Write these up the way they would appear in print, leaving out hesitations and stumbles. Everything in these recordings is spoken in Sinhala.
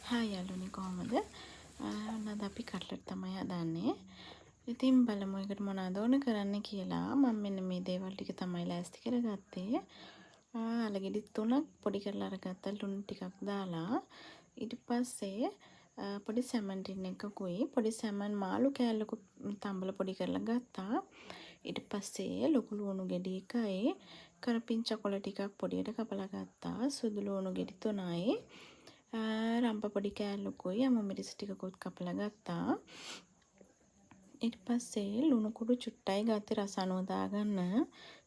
හායි යාළුවනේ කොහමද? අද අපි කට්ලට් තමයි හදන්නේ. ඉතින් බලමු ඒකට මොනවද ඕන කරන්න කියලා. මම මෙන්න මේ දේවල් ටික තමයි ලෑස්ති කරගත්තේ. අලගෙඩි 3ක් පොඩි කරලා අරගත්තා ලුණු ටිකක් දාලා. ඊට පස්සේ පොඩි සැමන් ටින් එකකුයි පොඩි සැමන් මාළු කෑල්ලකුත් තම්බලා පොඩි කරලා ගත්තා. ඊට පස්සේ ලොකු ලුණු ගෙඩි එකයි කරපිංචා කොළ ටිකක් පොඩියට කපලා ගත්තා. සුදු ලුණු ගෙඩි 3යි. රම්ප පොඩි කෑල්ලකුයි අමු මිරිස් ටිකකුත් කපලා ගත්තා. ඊට පස්සේ ලුණු කුඩු චුට්ටයි ගත්තේ රස අනුව දාගන්න.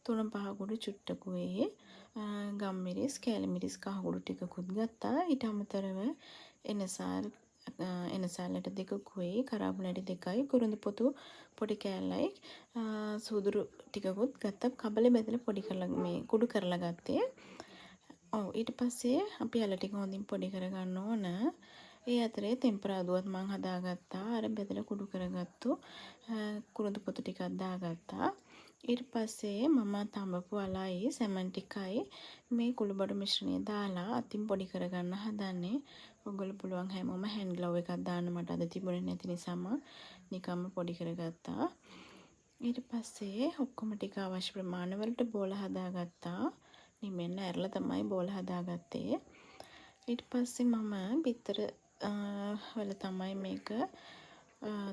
3-5 කුඩු චුට්ටකුයි ගම්මිරිස් කෑලි මිරිස් කහ කුඩු ටිකකුත් ගත්තා. ඊට අමතරව එනසාල් ඇට දෙකකුයි කරාබුන ඇට දෙකයි කුරුඳු පොතු පොඩි කෑල්ලයි සූදුරු ටිකකුත් ගත්තා. කබලේ බෙදලා පොඩි කරලා මේ කුඩු කරලා ගත්තේ. ඔව් ඊට පස්සේ අපි ඇල ටික හොඳින් පොඩි කරගන්න ඕන. ඒ අතරේ තෙම්පරාදුවත් මම හදාගත්තා. අර බෙදලා කුඩු කරගත්තු කුරුඳු පොතු ටිකක් දාගත්තා. ඊට පස්සේ මම තඹපු අලයි සැමන් ටිකයි මේ කුළුබඩු මිශ්‍රණය දාලා අතින් පොඩි කරගන්න හදන්නේ. ඔයගොල්ලෝ පුළුවන් හැමෝම හැන්ඩ් ග්ලව් එකක් දාන්න. මට අද තිබුණේ නැති නිසා මම නිකම්ම පොඩි කරගත්තා. ඊට පස්සේ ඔක්කොම ටික අවශ්‍ය ප්‍රමාණ වලට බෝල හදාගත්තා. නිමෙන්න ඇරලා තමයි බෝල හදාගත්තේ. ඊට පස්සේ මම බිත්තර වල තමයි මේක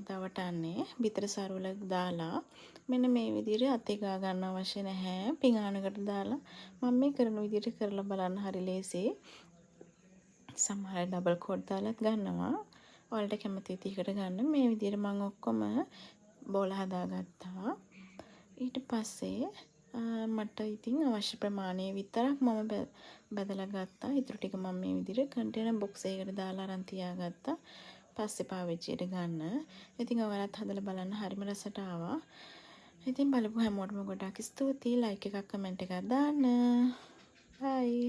දවටන්නේ. බිත්තර සරුවල දාලා මෙන්න මේ විදිහට අතේ ගා ගන්න අවශ්‍ය නැහැ. පිඟානකට දාලා මම මේ කරන විදිහට කරලා බලන්න හරි ලේසි. සමහර අය ඩබල් කෝට් දාලත් ගන්නවා. ඔයාලට කැමති විදිහකට ගන්න. මේ විදිහට මම ඔක්කොම බෝල හදාගත්තා. ඊට පස්සේ මට ඉතින් අවශ්‍ය ප්‍රමාණය විතරක් මම බෙදලා ගත්තා. ඊටු ටික මම මේ විදිහට කන්ටේනර් බොක්ස් එකකට දාලා අරන් තියාගත්තා. පස්සේ පාවිච්චියට ගන්න. ඉතින් ඔයාලත් හදලා බලන්න හරිම රසට ආවා. ඉතින් බලපු හැමෝටම ගොඩාක් ස්තුතියි. ලයික් එකක් කමෙන්ට් එකක් දාන්න. බයි.